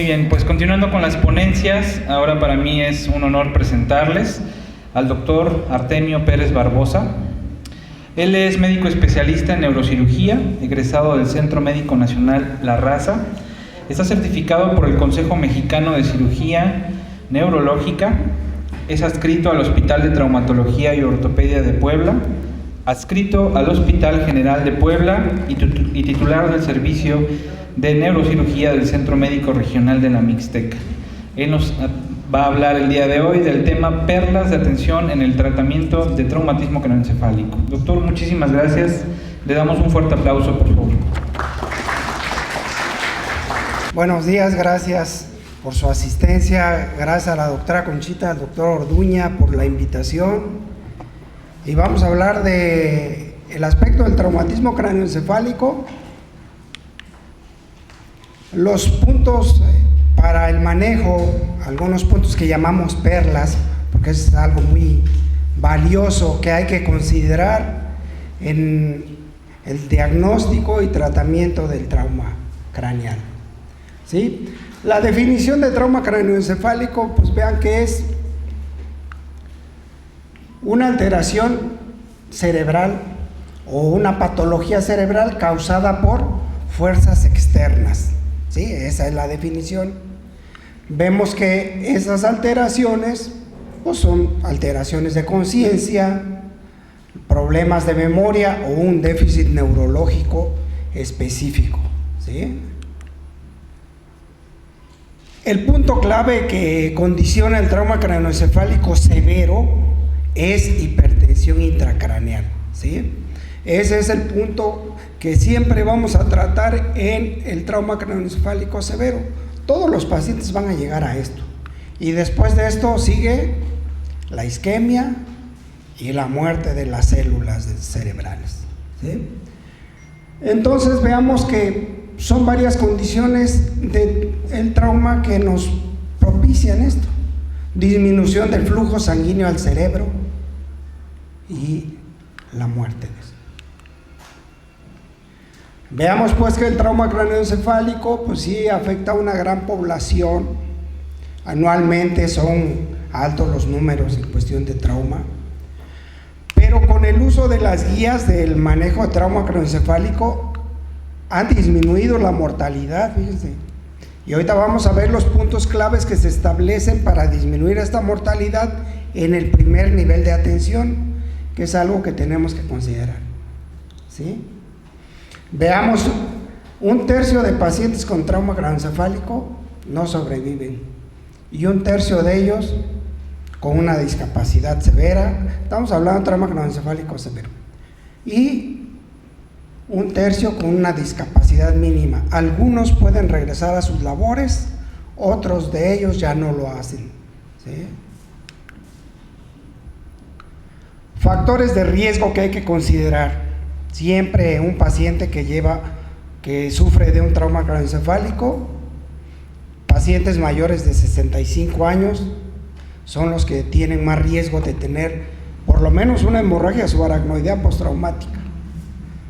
bien, pues continuando con las ponencias, ahora para mí es un honor presentarles al doctor Artemio Pérez Barbosa. Él es médico especialista en neurocirugía, egresado del Centro Médico Nacional La Raza. Está certificado por el Consejo Mexicano de Cirugía Neurológica. Es adscrito al Hospital de Traumatología y Ortopedia de Puebla, adscrito al Hospital General de Puebla y titular del Servicio de Neurocirugía del Centro Médico Regional de la Mixteca. Él nos va a hablar el día de hoy del tema perlas de atención en el tratamiento de traumatismo craneoencefálico. Doctor, muchísimas gracias. Le damos un fuerte aplauso, por favor. Buenos días, gracias por su asistencia, gracias a la doctora Conchita, al doctor Orduña por la invitación. Y vamos a hablar del aspecto del traumatismo craneoencefálico. Los puntos para el manejo, algunos puntos que llamamos perlas, porque es algo muy valioso que hay que considerar en el diagnóstico y tratamiento del trauma craneal. ¿Sí? La definición de trauma craneoencefálico, pues vean que es una alteración cerebral o una patología cerebral causada por fuerzas externas. ¿Sí? Esa es la definición. Vemos que esas alteraciones pues son alteraciones de conciencia, problemas de memoria o un déficit neurológico específico. ¿Sí? El punto clave que condiciona el trauma craneoencefálico severo es hipertensión intracraneal. ¿Sí? Ese es el punto que siempre vamos a tratar en el trauma craneoencefálico severo. Todos los pacientes van a llegar a esto. Y después de esto sigue la isquemia y la muerte de las células cerebrales. ¿Sí? Entonces veamos que son varias condiciones del trauma que nos propician esto. Disminución del flujo sanguíneo al cerebro y la muerte de esto. Veamos pues que el trauma craneoencefálico pues sí afecta a una gran población. Anualmente son altos los números en cuestión de trauma, pero con el uso de las guías del manejo de trauma craneoencefálico han disminuido la mortalidad, fíjense. Y ahorita vamos a ver los puntos claves que se establecen para disminuir esta mortalidad en el primer nivel de atención, que es algo que tenemos que considerar. ¿Sí? Veamos, 1/3 de pacientes con trauma craneoencefálico no sobreviven y 1/3 de ellos con una discapacidad severa. Estamos hablando de trauma craneoencefálico severo. Y 1/3 con una discapacidad mínima. Algunos pueden regresar a sus labores, otros de ellos ya no lo hacen. ¿Sí? Factores de riesgo que hay que considerar. Siempre un paciente que sufre de un trauma craneoencefálico, pacientes mayores de 65 años son los que tienen más riesgo de tener por lo menos una hemorragia subaracnoidea postraumática.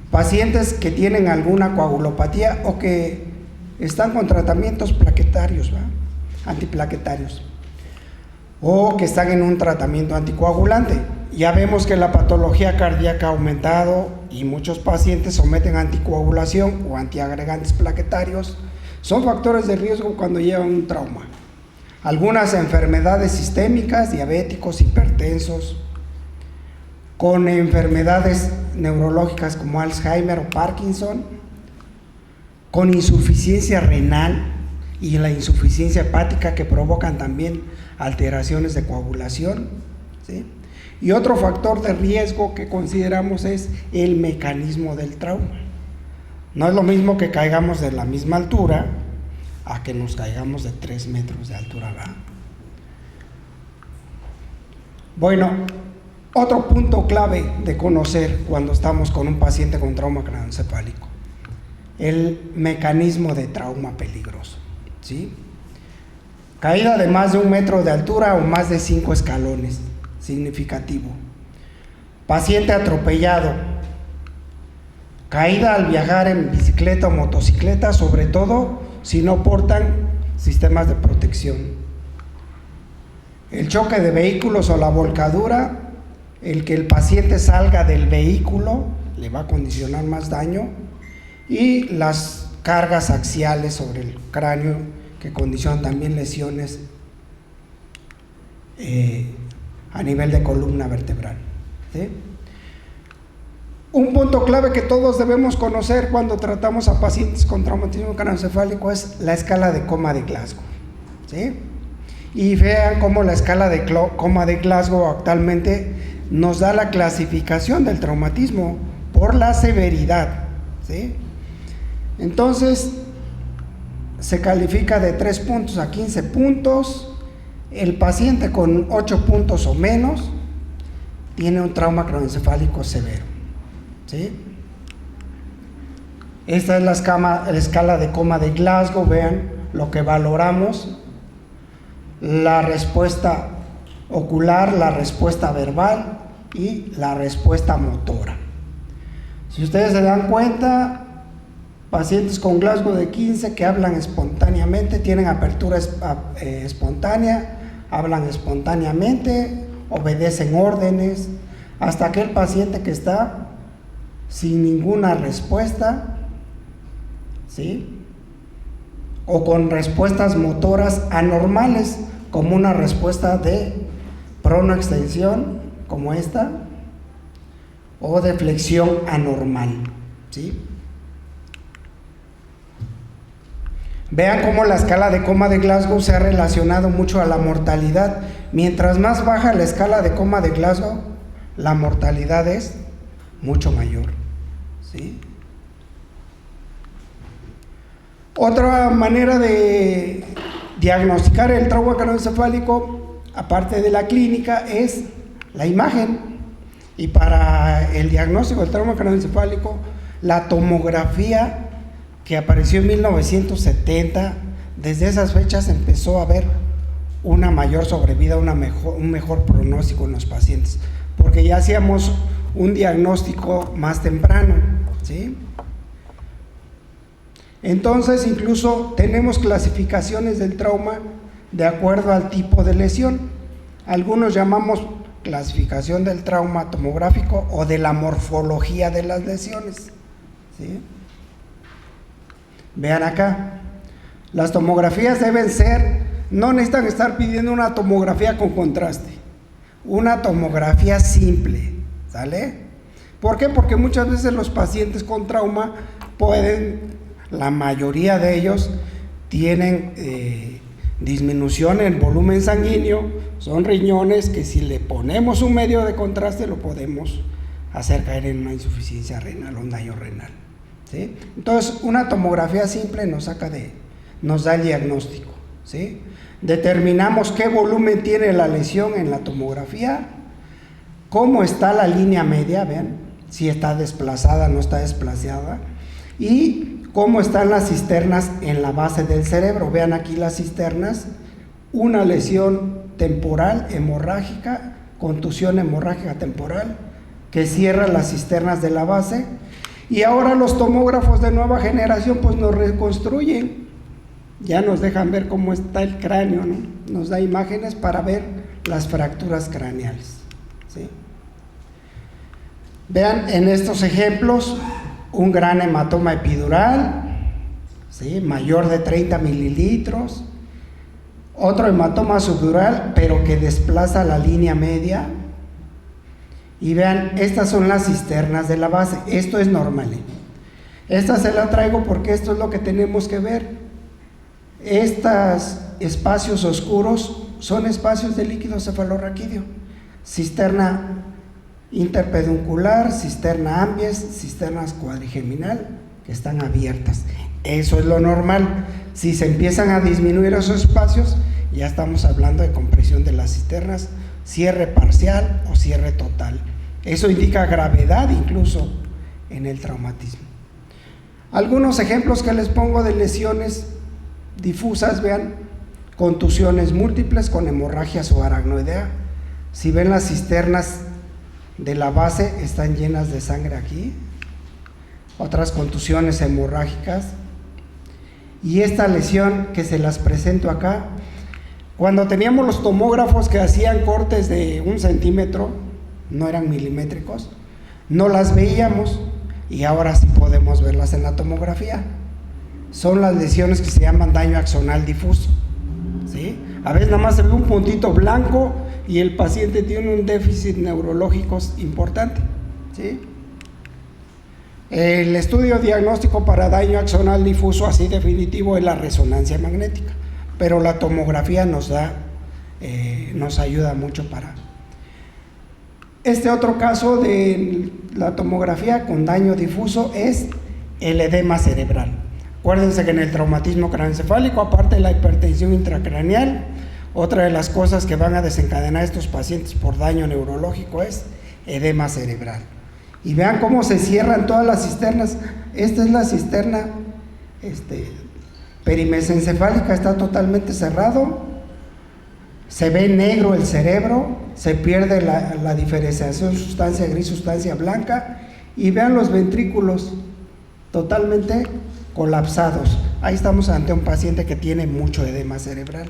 Pacientes que tienen alguna coagulopatía o que están con tratamientos plaquetarios, antiplaquetarios, o que están en un tratamiento anticoagulante. Ya vemos que la patología cardíaca ha aumentado y muchos pacientes someten a anticoagulación o antiagregantes plaquetarios. Son factores de riesgo cuando llevan un trauma. Algunas enfermedades sistémicas, diabéticos, hipertensos, con enfermedades neurológicas como Alzheimer o Parkinson, con insuficiencia renal y la insuficiencia hepática que provocan también alteraciones de coagulación. ¿Sí? Y otro factor de riesgo que consideramos es el mecanismo del trauma. No es lo mismo que caigamos de la misma altura a que nos caigamos de 3 metros de altura, ¿verdad? Bueno, otro punto clave de conocer cuando estamos con un paciente con trauma craneoencefálico: el mecanismo de trauma peligroso. ¿Sí? Caída de más de 1 metro de altura o más de 5 escalones. Significativo. Paciente atropellado, caída al viajar en bicicleta o motocicleta, sobre todo si no portan sistemas de protección. El choque de vehículos o la volcadura, el que el paciente salga del vehículo le va a condicionar más daño, y las cargas axiales sobre el cráneo que condicionan también lesiones a nivel de columna vertebral, ¿sí? Un punto clave que todos debemos conocer cuando tratamos a pacientes con traumatismo craneoencefálico es la escala de coma de Glasgow, ¿sí? Y vean cómo la escala de coma de Glasgow actualmente nos da la clasificación del traumatismo por la severidad, ¿sí? Entonces se califica de 3 puntos a 15 puntos. El paciente con 8 puntos o menos tiene un trauma craneoencefálico severo, ¿sí? Esta es la escala de coma de Glasgow. Vean lo que valoramos: la respuesta ocular, la respuesta verbal y la respuesta motora. Si ustedes se dan cuenta, pacientes con Glasgow de 15 que hablan espontáneamente, tienen apertura espontánea, hablan espontáneamente, obedecen órdenes, hasta aquel paciente que está sin ninguna respuesta, ¿sí? O con respuestas motoras anormales, como una respuesta de pronoextensión, como esta, o de flexión anormal, ¿sí? Vean cómo la escala de coma de Glasgow se ha relacionado mucho a la mortalidad. Mientras más baja la escala de coma de Glasgow, la mortalidad es mucho mayor, ¿sí? Otra manera de diagnosticar el trauma craneoencefálico, aparte de la clínica, es la imagen. Y para el diagnóstico del trauma craneoencefálico, la tomografía, que apareció en 1970, desde esas fechas empezó a haber una mayor sobrevida, un mejor pronóstico en los pacientes, porque ya hacíamos un diagnóstico más temprano, ¿sí? Entonces, incluso tenemos clasificaciones del trauma de acuerdo al tipo de lesión. Algunos llamamos clasificación del trauma tomográfico o de la morfología de las lesiones, ¿sí? Vean acá, las tomografías deben ser, no necesitan estar pidiendo una tomografía con contraste, una tomografía simple, ¿sale? ¿Por qué? Porque muchas veces los pacientes con trauma la mayoría de ellos tienen disminución en volumen sanguíneo, son riñones que si le ponemos un medio de contraste lo podemos hacer caer en una insuficiencia renal o un daño renal, ¿sí? Entonces, una tomografía simple nos da el diagnóstico, ¿sí? Determinamos qué volumen tiene la lesión en la tomografía, cómo está la línea media, vean, si está desplazada, no está desplazada, y cómo están las cisternas en la base del cerebro. Vean aquí las cisternas, una lesión temporal hemorrágica, contusión hemorrágica temporal, que cierra las cisternas de la base. Y ahora los tomógrafos de nueva generación pues nos reconstruyen, ya nos dejan ver cómo está el cráneo, ¿no? Nos da imágenes para ver las fracturas craneales, ¿sí? Vean en estos ejemplos un gran hematoma epidural, ¿sí? Mayor de 30 mililitros, otro hematoma subdural pero que desplaza la línea media. Y vean, estas son las cisternas de la base. Esto es normal, ¿eh? Esta se la traigo porque esto es lo que tenemos que ver. Estos espacios oscuros son espacios de líquido cefalorraquídeo, cisterna interpeduncular, cisterna ambies, cisternas cuadrigeminal, que están abiertas. Eso es lo normal. Si se empiezan a disminuir esos espacios, ya estamos hablando de compresión de las cisternas, cierre parcial o cierre total. Eso indica gravedad incluso en el traumatismo. Algunos ejemplos que les pongo de lesiones difusas, vean, contusiones múltiples con hemorragia subaracnoidea. Si ven las cisternas de la base están llenas de sangre aquí, otras contusiones hemorrágicas. Y esta lesión que se las presento acá, cuando teníamos los tomógrafos que hacían cortes de 1 centímetro, no eran milimétricos, no las veíamos y ahora sí podemos verlas en la tomografía. Son las lesiones que se llaman daño axonal difuso, ¿sí? A veces nada más se ve un puntito blanco y el paciente tiene un déficit neurológico importante, ¿sí? El estudio diagnóstico para daño axonal difuso así definitivo es la resonancia magnética, pero la tomografía nos ayuda mucho para... Este otro caso de la tomografía con daño difuso es el edema cerebral. Acuérdense que en el traumatismo craneoencefálico, aparte de la hipertensión intracraneal, otra de las cosas que van a desencadenar a estos pacientes por daño neurológico es edema cerebral. Y vean cómo se cierran todas las cisternas. Esta es la cisterna perimesencefálica, está totalmente cerrado. Se ve negro el cerebro, se pierde la diferenciación sustancia gris, sustancia blanca. Y vean los ventrículos totalmente colapsados. Ahí estamos ante un paciente que tiene mucho edema cerebral,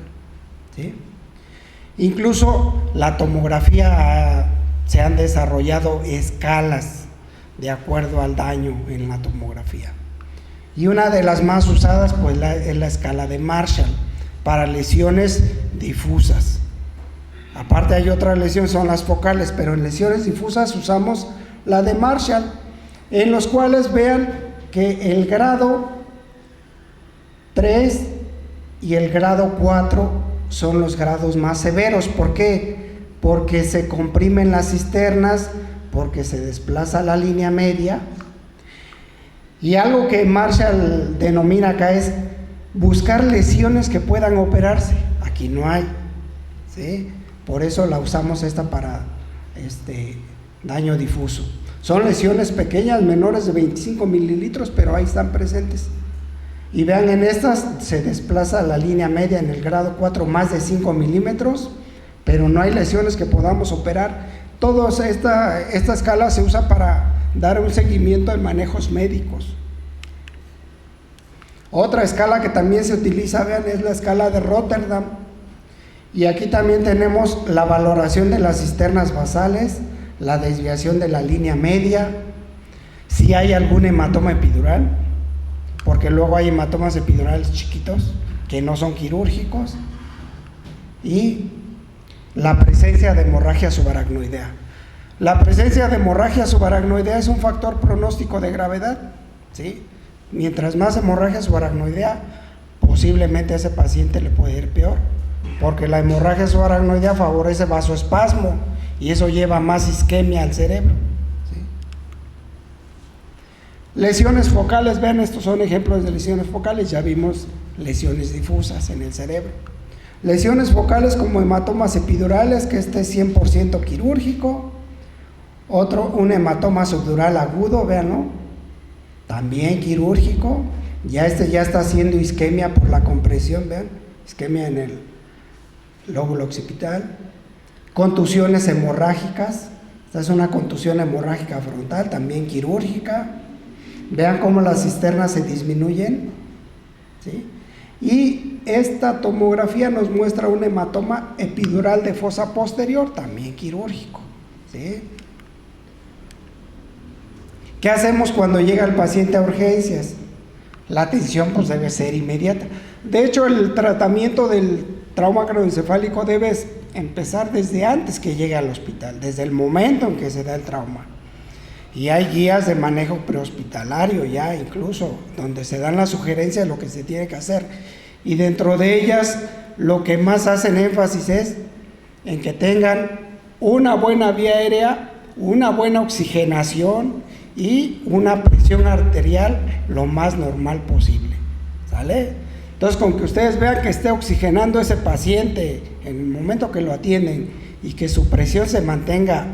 ¿sí? Incluso la tomografía se han desarrollado escalas de acuerdo al daño en la tomografía. Y una de las más usadas pues es la escala de Marshall para lesiones difusas. Aparte hay otras lesiones, son las focales, pero en lesiones difusas usamos la de Marshall, en los cuales vean que el grado 3 y el grado 4 son los grados más severos. ¿Por qué? Porque se comprimen las cisternas, porque se desplaza la línea media. Y algo que Marshall denomina acá es buscar lesiones que puedan operarse. Aquí no hay, ¿sí? Por eso la usamos esta para daño difuso. Son lesiones pequeñas, menores de 25 mililitros, pero ahí están presentes. Y vean, en estas se desplaza la línea media en el grado 4 más de 5 milímetros, pero no hay lesiones que podamos operar. Toda esta escala se usa para dar un seguimiento en manejos médicos. Otra escala que también se utiliza, vean, es la escala de Rotterdam. Y aquí también tenemos la valoración de las cisternas basales, la desviación de la línea media, si hay algún hematoma epidural, porque luego hay hematomas epidurales chiquitos que no son quirúrgicos, y la presencia de hemorragia subaracnoidea. La presencia de hemorragia subaracnoidea es un factor pronóstico de gravedad, ¿sí? Mientras más hemorragia subaracnoidea, posiblemente a ese paciente le puede ir peor, porque la hemorragia subaracnoidea favorece vasoespasmo y eso lleva más isquemia al cerebro, ¿sí? Lesiones focales, vean, estos son ejemplos de lesiones focales, ya vimos lesiones difusas en el cerebro. Lesiones focales como hematomas epidurales, que este es 100% quirúrgico. Otro, un hematoma subdural agudo, véanlo, también quirúrgico. Ya ya está haciendo isquemia por la compresión, vean, isquemia en el lóbulo occipital. Contusiones hemorrágicas, esta es una contusión hemorrágica frontal, también quirúrgica. Vean cómo las cisternas se disminuyen, ¿sí? Y esta tomografía nos muestra un hematoma epidural de fosa posterior, también quirúrgico, ¿sí? ¿Qué hacemos cuando llega el paciente a urgencias? La atención pues debe ser inmediata. De hecho, el tratamiento del trauma craneoencefálico debe empezar desde antes que llegue al hospital, desde el momento en que se da el trauma. Y hay guías de manejo prehospitalario ya incluso, donde se dan las sugerencias de lo que se tiene que hacer. Y dentro de ellas, lo que más hacen énfasis es en que tengan una buena vía aérea, una buena oxigenación y una presión arterial lo más normal posible, ¿sale? Entonces, con que ustedes vean que esté oxigenando ese paciente en el momento que lo atienden y que su presión se mantenga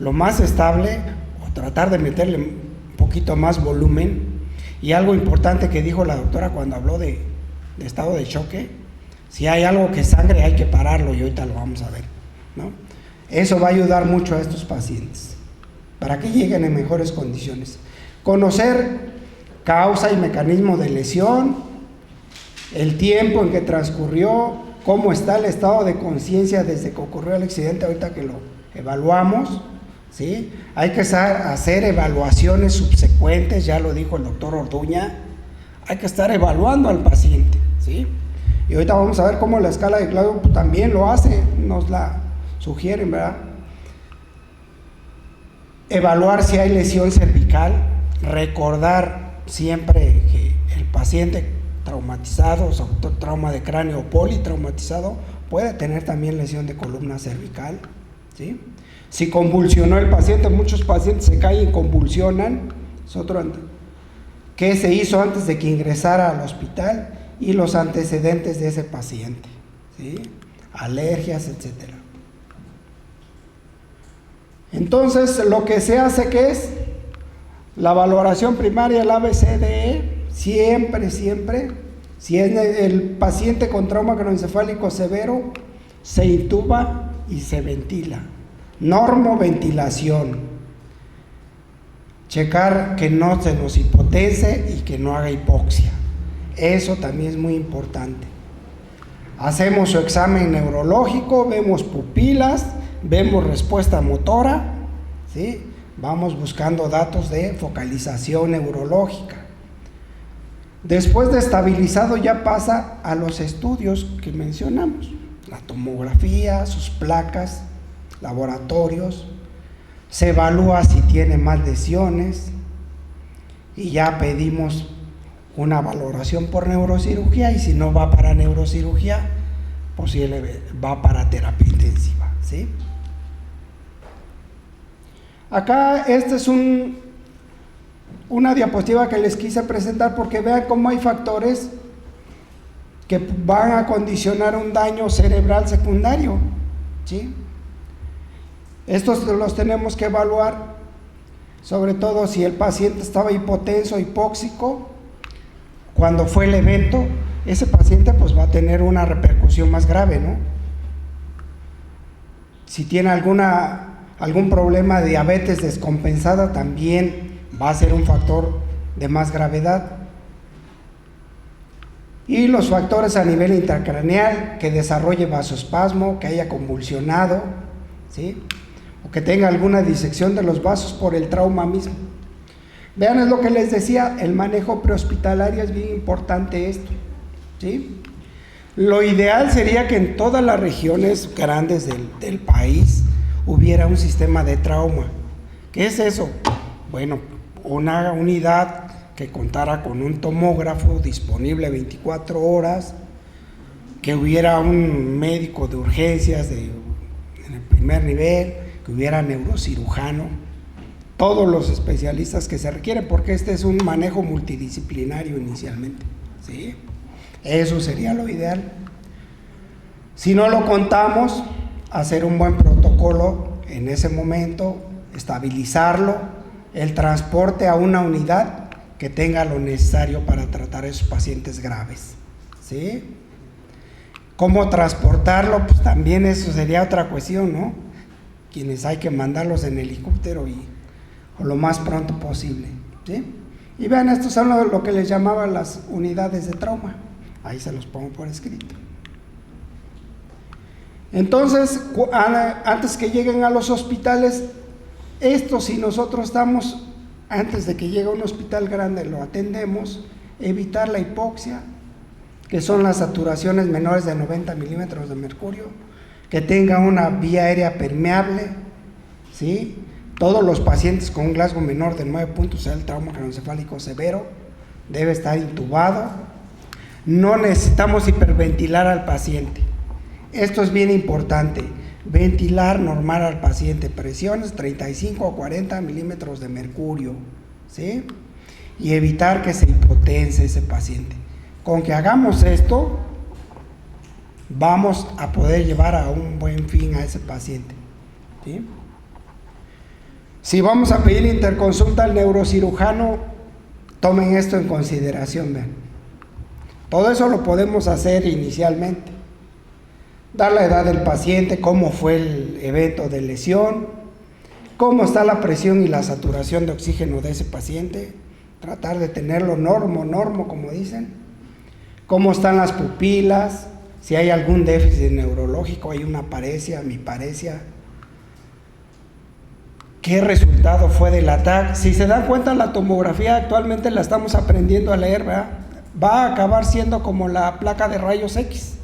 lo más estable, o tratar de meterle un poquito más volumen. Y algo importante que dijo la doctora cuando habló de estado de choque, si hay algo que sangre hay que pararlo, y ahorita lo vamos a ver, ¿no? Eso va a ayudar mucho a estos pacientes para que lleguen en mejores condiciones. Conocer causa y mecanismo de lesión, el tiempo en que transcurrió, cómo está el estado de conciencia desde que ocurrió el accidente, ahorita que lo evaluamos, ¿sí? Hay que hacer evaluaciones subsecuentes, ya lo dijo el doctor Orduña, hay que estar evaluando al paciente, ¿sí? Y ahorita vamos a ver cómo la escala de Glasgow también lo hace, nos la sugieren, ¿verdad? Evaluar si hay lesión cervical, recordar siempre que el paciente traumatizado, sobre todo trauma de cráneo o politraumatizado, puede tener también lesión de columna cervical, ¿sí? Si convulsionó el paciente, muchos pacientes se caen y convulsionan, es otro. ¿Qué se hizo antes de que ingresara al hospital? Y los antecedentes de ese paciente, ¿sí? Alergias, etcétera. Entonces, lo que se hace, ¿qué es? La valoración primaria, el ABCDE, siempre, si es el paciente con trauma craneoencefálico severo, se intuba y se ventila. Normoventilación. Checar que no se nos hipotense y que no haga hipoxia. Eso también es muy importante. Hacemos su examen neurológico, vemos pupilas, vemos respuesta motora, ¿sí? Vamos buscando datos de focalización neurológica. Después de estabilizado ya pasa a los estudios que mencionamos, la tomografía, sus placas, laboratorios, se evalúa si tiene más lesiones y ya pedimos una valoración por neurocirugía, y si no va para neurocirugía, posible va para terapia intensiva, ¿sí? Acá esta es una diapositiva que les quise presentar porque vean cómo hay factores que van a condicionar un daño cerebral secundario, ¿sí? Estos los tenemos que evaluar, sobre todo si el paciente estaba hipotenso, hipóxico, cuando fue el evento, ese paciente pues va a tener una repercusión más grave, ¿no? Si tiene algún problema de diabetes descompensada, también va a ser un factor de más gravedad. Y los factores a nivel intracraneal, que desarrolle vasoespasmo, que haya convulsionado, ¿sí? O que tenga alguna disección de los vasos por el trauma mismo. Vean, es lo que les decía, el manejo prehospitalario es bien importante esto, ¿sí? Lo ideal sería que en todas las regiones grandes del país hubiera un sistema de trauma. ¿Qué es eso? Bueno, una unidad que contara con un tomógrafo disponible 24 horas, que hubiera un médico de urgencias en el primer nivel, que hubiera neurocirujano, todos los especialistas que se requieren, porque este es un manejo multidisciplinario inicialmente, ¿sí? Eso sería lo ideal. Si no lo contamos, hacer un buen protocolo en ese momento, estabilizarlo, el transporte a una unidad que tenga lo necesario para tratar a esos pacientes graves, ¿sí? ¿Cómo transportarlo? Pues también eso sería otra cuestión, ¿no? Quienes hay que mandarlos en helicóptero o lo más pronto posible, ¿sí? Y vean, estos son lo que les llamaban las unidades de trauma. Ahí se los pongo por escrito. Entonces, antes que lleguen a los hospitales, esto, si nosotros estamos, antes de que llegue a un hospital grande, lo atendemos, evitar la hipoxia, que son las saturaciones menores de 90 milímetros de mercurio, que tenga una vía aérea permeable, ¿sí? Todos los pacientes con un Glasgow menor de 9 puntos, sea el trauma craneoencefálico severo, debe estar intubado. No necesitamos hiperventilar al paciente. Esto es bien importante. Ventilar normal al paciente, presiones 35 o 40 milímetros de mercurio, ¿sí? Y evitar que se hipotense ese paciente. Con que hagamos esto, vamos a poder llevar a un buen fin a ese paciente, ¿sí? Si vamos a pedir interconsulta al neurocirujano, tomen esto en consideración, vean. Todo eso lo podemos hacer inicialmente. Dar la edad del paciente, cómo fue el evento de lesión, cómo está la presión y la saturación de oxígeno de ese paciente, tratar de tenerlo normo, como dicen, cómo están las pupilas, si hay algún déficit neurológico, hay una paresia, amiparesia, qué resultado fue del ataque. Si se dan cuenta, la tomografía actualmente la estamos aprendiendo a leer, ¿verdad? Va a acabar siendo como la placa de rayos X.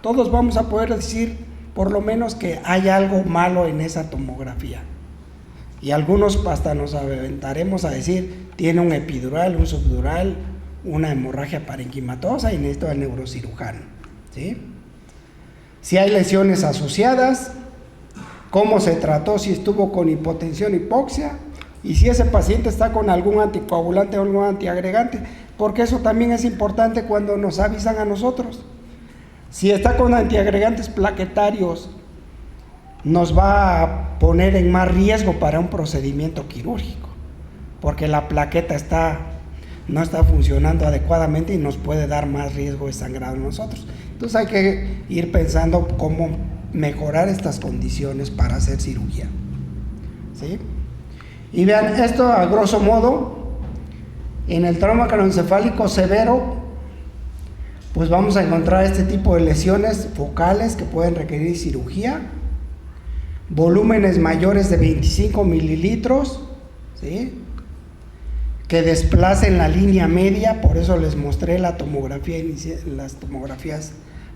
Todos vamos a poder decir por lo menos que hay algo malo en esa tomografía. Y algunos hasta nos aventaremos a decir, tiene un epidural, un subdural, una hemorragia parenquimatosa y necesito al neurocirujano, ¿sí? Si hay lesiones asociadas, cómo se trató, si estuvo con hipotensión, hipoxia, y si ese paciente está con algún anticoagulante o algún antiagregante, porque eso también es importante cuando nos avisan a nosotros. Si está con antiagregantes plaquetarios, nos va a poner en más riesgo para un procedimiento quirúrgico, porque la plaqueta no está funcionando adecuadamente y nos puede dar más riesgo de sangrado en nosotros. Entonces hay que ir pensando cómo mejorar estas condiciones para hacer cirugía, ¿sí? Y vean, esto a grosso modo, en el trauma craneoencefálico severo, pues vamos a encontrar este tipo de lesiones focales que pueden requerir cirugía, volúmenes mayores de 25 mililitros, ¿sí?, que desplacen la línea media. Por eso les mostré la tomografía las tomografías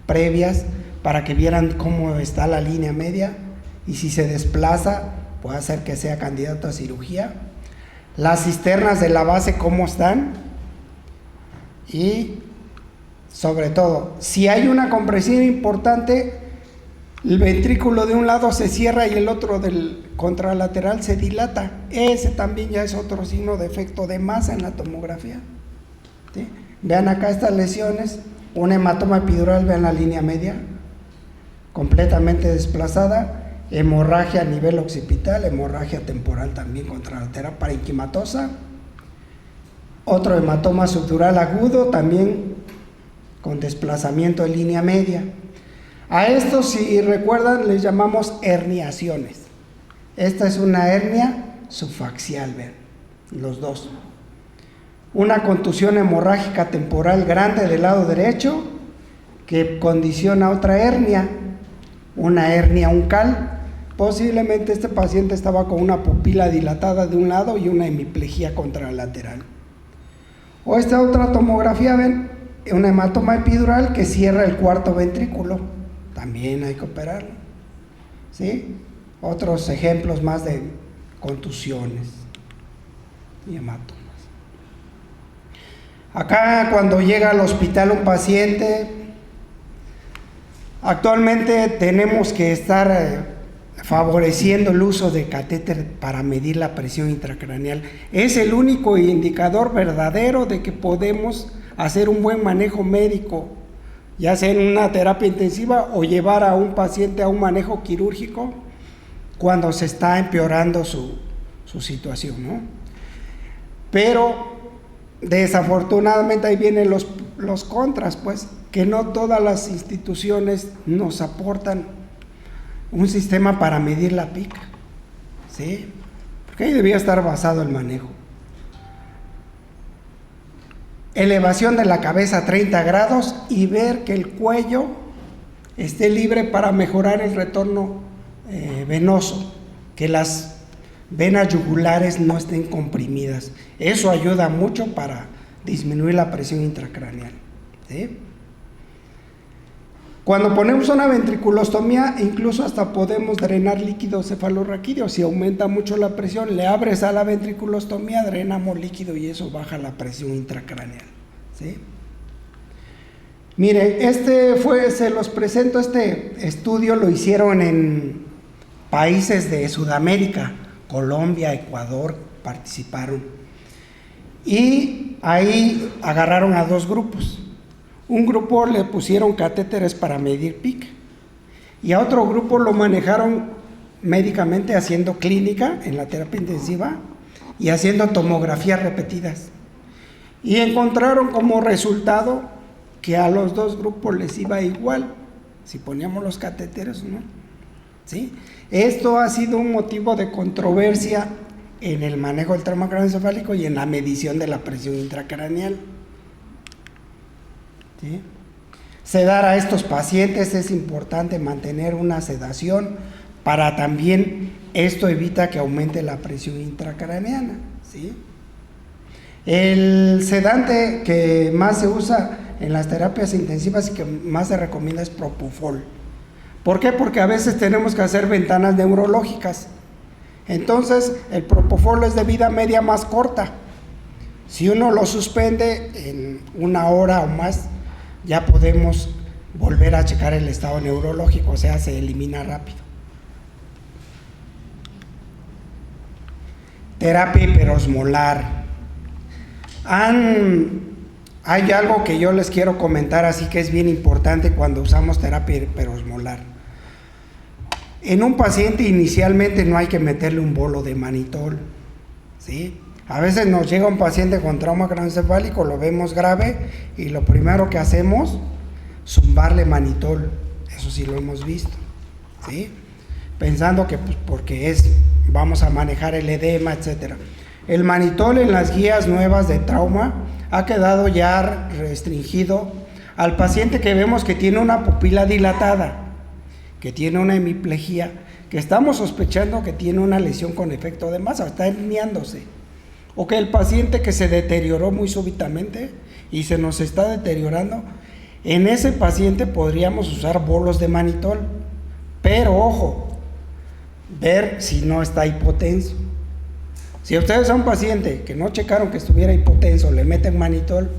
previas, para que vieran cómo está la línea media, y si se desplaza puede hacer que sea candidato a cirugía. Las cisternas de la base, cómo están, y sobre todo, si hay una compresión importante, el ventrículo de un lado se cierra y el otro del contralateral se dilata. Ese también ya es otro signo de efecto de masa en la tomografía, ¿sí? Vean acá estas lesiones, un hematoma epidural, vean la línea media, completamente desplazada, hemorragia a nivel occipital, hemorragia temporal también contralateral parenquimatosa, otro hematoma subdural agudo también con desplazamiento de línea media. A esto, si recuerdan, les llamamos herniaciones. Esta es una hernia subfacial, vean, los dos. Una contusión hemorrágica temporal grande del lado derecho que condiciona otra hernia, una hernia uncal. Posiblemente este paciente estaba con una pupila dilatada de un lado y una hemiplegia contralateral. O esta otra tomografía, ven, un hematoma epidural que cierra el cuarto ventrículo. También hay que operarlo, ¿sí? Otros ejemplos más de contusiones y hematomas. Acá, cuando llega al hospital un paciente, actualmente tenemos que estar favoreciendo el uso de catéter para medir la presión intracraneal. Es el único indicador verdadero de que podemos hacer un buen manejo médico, ya sea en una terapia intensiva o llevar a un paciente a un manejo quirúrgico cuando se está empeorando su situación, ¿no? Pero desafortunadamente ahí vienen los contras, pues, que no todas las instituciones nos aportan un sistema para medir la pica, ¿sí? Porque ahí debía estar basado el manejo. Elevación de la cabeza a 30 grados y ver que el cuello esté libre para mejorar el retorno venoso, que las venas yugulares no estén comprimidas. Eso ayuda mucho para disminuir la presión intracraneal, ¿sí? Cuando ponemos una ventriculostomía, incluso hasta podemos drenar líquido cefalorraquídeo. Si aumenta mucho la presión, le abres a la ventriculostomía, drenamos líquido y eso baja la presión intracraneal, ¿sí? Miren, se los presento, este estudio lo hicieron en países de Sudamérica, Colombia, Ecuador, participaron. Y ahí agarraron a dos grupos. Un grupo le pusieron catéteres para medir pica y a otro grupo lo manejaron médicamente haciendo clínica en la terapia intensiva y haciendo tomografías repetidas. Y encontraron como resultado que a los dos grupos les iba igual si poníamos los catéteres o no, ¿sí? Esto ha sido un motivo de controversia en el manejo del trauma craneoencefálico y en la medición de la presión intracraneal, ¿sí? Sedar a estos pacientes es importante mantener una sedación para también esto evita que aumente la presión intracraneana, ¿sí? El sedante que más se usa en las terapias intensivas y que más se recomienda es propofol. ¿Por qué? Porque a veces tenemos que hacer ventanas neurológicas. Entonces, el propofol es de vida media más corta. Si uno lo suspende en 1 hora o más, ya podemos volver a checar el estado neurológico, o sea, se elimina rápido. Terapia hiperosmolar. Hay algo que yo les quiero comentar, así que es bien importante cuando usamos terapia hiperosmolar. En un paciente inicialmente no hay que meterle un bolo de manitol, ¿sí? A veces nos llega un paciente con trauma craneoencefálico, lo vemos grave y lo primero que hacemos, zumbarle manitol, eso sí lo hemos visto, ¿sí? Pensando que pues, porque vamos a manejar el edema, etcétera. El manitol en las guías nuevas de trauma ha quedado ya restringido al paciente que vemos que tiene una pupila dilatada, que tiene una hemiplegia, que estamos sospechando que tiene una lesión con efecto de masa, está herniándose, o que el paciente que se deterioró muy súbitamente y se nos está deteriorando, en ese paciente podríamos usar bolos de manitol, pero ojo, ver si no está hipotenso. Si ustedes a un paciente que no checaron que estuviera hipotenso le meten manitol,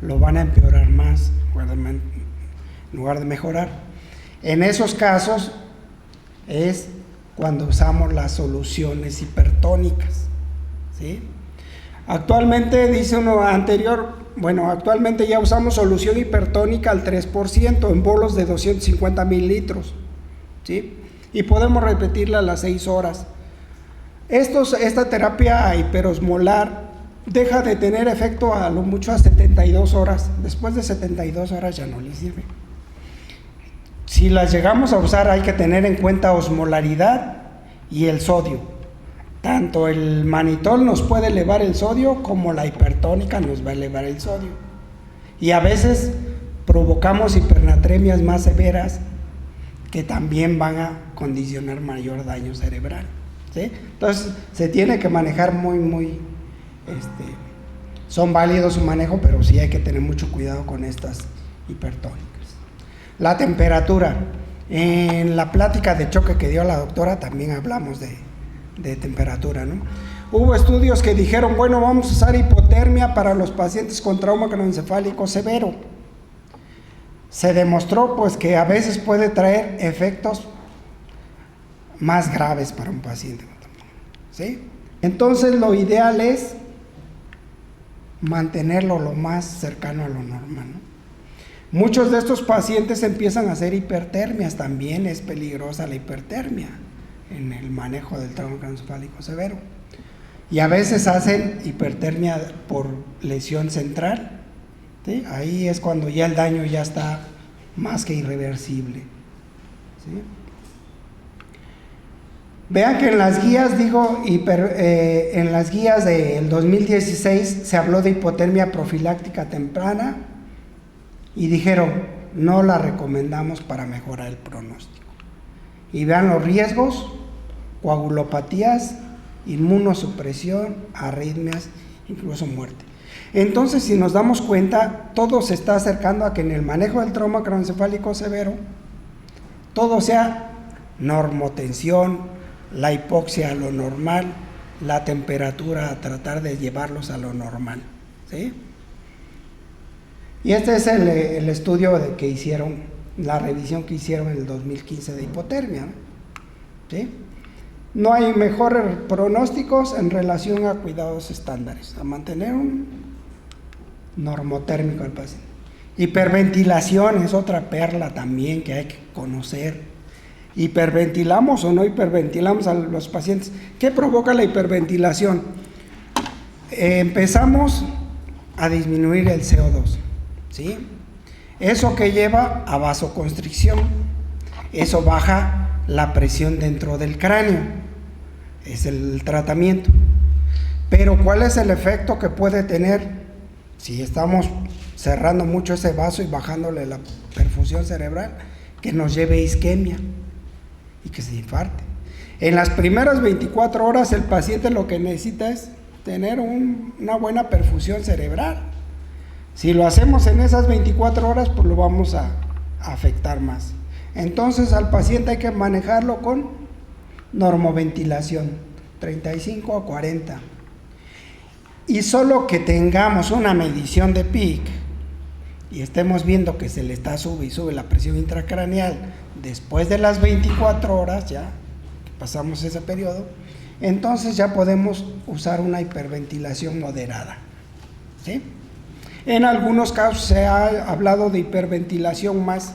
lo van a empeorar más en lugar de mejorar. En esos casos es cuando usamos las soluciones hipertónicas, ¿sí? Actualmente, dice uno anterior, actualmente ya usamos solución hipertónica al 3% en bolos de 250 mililitros, ¿sí? Y podemos repetirla a las 6 horas. Esta terapia hiperosmolar deja de tener efecto a lo mucho a 72 horas. Después de 72 horas ya no le sirve. Si las llegamos a usar hay que tener en cuenta osmolaridad y el sodio. Tanto el manitol nos puede elevar el sodio como la hipertónica nos va a elevar el sodio. Y a veces provocamos hipernatremias más severas que también van a condicionar mayor daño cerebral, ¿sí? Entonces se tiene que manejar son válidos su manejo, pero sí hay que tener mucho cuidado con estas hipertónicas. La temperatura. En la plática de choque que dio la doctora también hablamos de temperatura, ¿no? Hubo estudios que dijeron, vamos a usar hipotermia para los pacientes con trauma craneoencefálico severo. Se demostró pues que a veces puede traer efectos más graves para un paciente, ¿sí? Entonces lo ideal es mantenerlo lo más cercano a lo normal, ¿no? Muchos de estos pacientes empiezan a hacer hipertermias, también es peligrosa la hipertermia en el manejo del trauma craneoencefálico severo. Y a veces hacen hipertermia por lesión central, ¿sí? Ahí es cuando ya el daño ya está más que irreversible, ¿sí? Vean que en las guías, en las guías del 2016 se habló de hipotermia profiláctica temprana y dijeron, no la recomendamos para mejorar el pronóstico. Y vean los riesgos: coagulopatías, inmunosupresión, arritmias, incluso muerte. Entonces, si nos damos cuenta, todo se está acercando a que en el manejo del trauma craneoencefálico severo, todo sea normotensión, la hipoxia a lo normal, la temperatura a tratar de llevarlos a lo normal, ¿sí? Y este es el estudio que hicieron, la revisión que hicieron en el 2015 de hipotermia, ¿no? ¿Sí? No hay mejores pronósticos en relación a cuidados estándares, a mantener un normotérmico al paciente. Hiperventilación es otra perla también que hay que conocer. ¿Hiperventilamos o no hiperventilamos a los pacientes? ¿Qué provoca la hiperventilación? Empezamos a disminuir el CO2, ¿sí? Eso que lleva a vasoconstricción, eso baja la presión dentro del cráneo, es el tratamiento. Pero ¿cuál es el efecto que puede tener si estamos cerrando mucho ese vaso y bajándole la perfusión cerebral, que nos lleve a isquemia y que se infarte. En las primeras 24 horas el paciente lo que necesita es tener una buena perfusión cerebral. Si lo hacemos en esas 24 horas, pues lo vamos a afectar más. Entonces al paciente hay que manejarlo con normoventilación, 35 a 40. Y solo que tengamos una medición de PIC y estemos viendo que se le está sube y sube la presión intracraneal después de las 24 horas, ya que pasamos ese periodo, entonces ya podemos usar una hiperventilación moderada, ¿sí? En algunos casos se ha hablado de hiperventilación más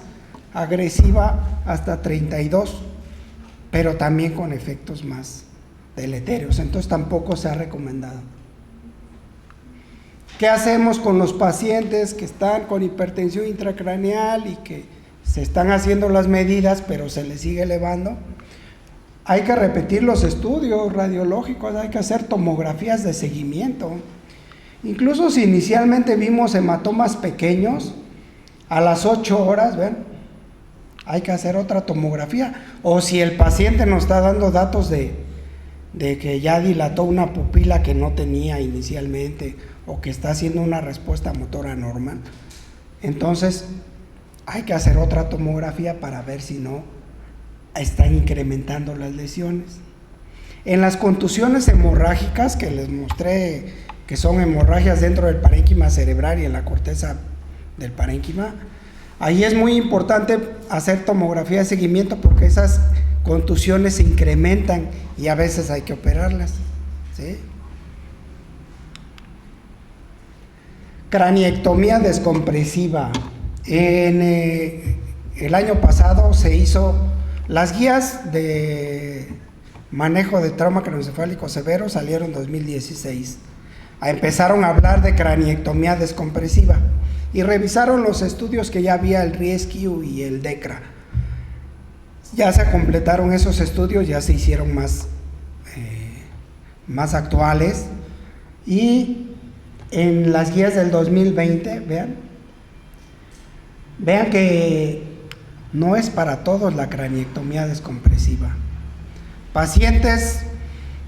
agresiva hasta 32, pero también con efectos más deleterios, entonces tampoco se ha recomendado. ¿Qué hacemos con los pacientes que están con hipertensión intracraneal y que se están haciendo las medidas pero se les sigue elevando? Hay que repetir los estudios radiológicos, hay que hacer tomografías de seguimiento. Incluso si inicialmente vimos hematomas pequeños, a las 8 horas, ¿ven?, hay que hacer otra tomografía. O si el paciente nos está dando datos de que ya dilató una pupila que no tenía inicialmente, o que está haciendo una respuesta motora normal, entonces hay que hacer otra tomografía para ver si no están incrementando las lesiones. En las contusiones hemorrágicas que les mostré, que son hemorragias dentro del parénquima cerebral y en la corteza del parénquima, ahí es muy importante hacer tomografía de seguimiento porque esas contusiones se incrementan y a veces hay que operarlas, ¿sí? Craniectomía descompresiva. El año pasado se hizo las guías de manejo de trauma craneoencefálico severo, salieron en 2016. Empezaron a hablar de craniectomía descompresiva y revisaron los estudios que ya había, el RISC y el DECRA. Ya se completaron esos estudios, ya se hicieron más actuales, y en las guías del 2020, vean que no es para todos la craniectomía descompresiva. Pacientes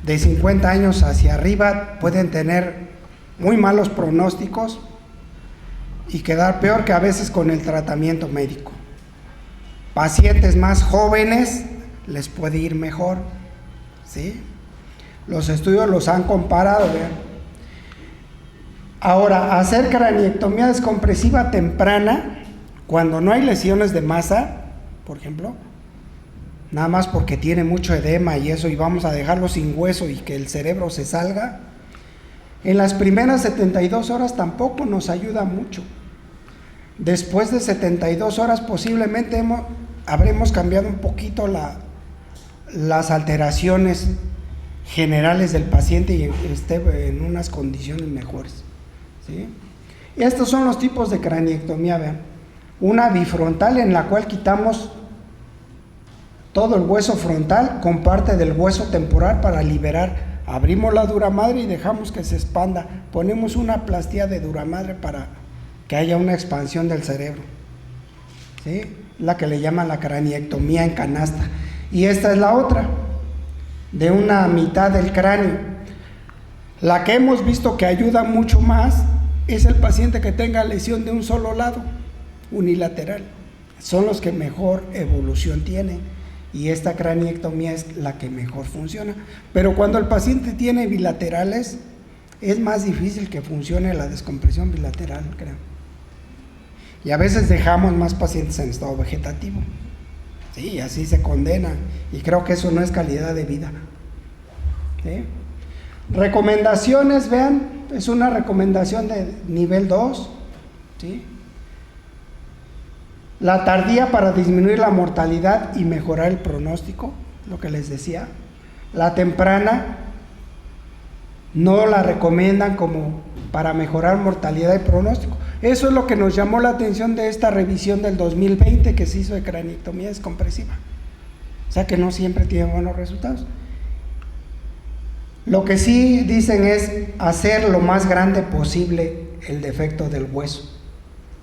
de 50 años hacia arriba pueden tener muy malos pronósticos y quedar peor que a veces con el tratamiento médico. Pacientes más jóvenes les puede ir mejor, ¿sí? Los estudios los han comparado, vean. Ahora, hacer craniectomía descompresiva temprana, cuando no hay lesiones de masa, por ejemplo, nada más porque tiene mucho edema y eso, y vamos a dejarlo sin hueso y que el cerebro se salga, en las primeras 72 horas tampoco nos ayuda mucho. Después de 72 horas posiblemente habremos cambiado un poquito las alteraciones generales del paciente y esté en unas condiciones mejores, ¿sí? Estos son los tipos de craniectomía, vean. Una bifrontal en la cual quitamos todo el hueso frontal con parte del hueso temporal para liberar, abrimos la dura madre y dejamos que se expanda, ponemos una plastía de dura madre para que haya una expansión del cerebro, ¿sí? La que le llaman la craniectomía en canasta. Y esta es la otra, de una mitad del cráneo. La que hemos visto que ayuda mucho más es el paciente que tenga lesión de un solo lado, unilateral. Son los que mejor evolución tienen y esta craniectomía es la que mejor funciona. Pero cuando el paciente tiene bilaterales, es más difícil que funcione la descompresión bilateral, creo. Y a veces dejamos más pacientes en estado vegetativo. Sí, así se condenan. Y creo que eso no es calidad de vida, ¿sí? Recomendaciones, vean, es una recomendación de nivel 2, ¿sí? La tardía para disminuir la mortalidad y mejorar el pronóstico, lo que les decía. La temprana no la recomiendan como para mejorar mortalidad y pronóstico. Eso es lo que nos llamó la atención de esta revisión del 2020 que se hizo de craniectomía descompresiva. O sea que no siempre tiene buenos resultados. Lo que sí dicen es hacer lo más grande posible el defecto del hueso,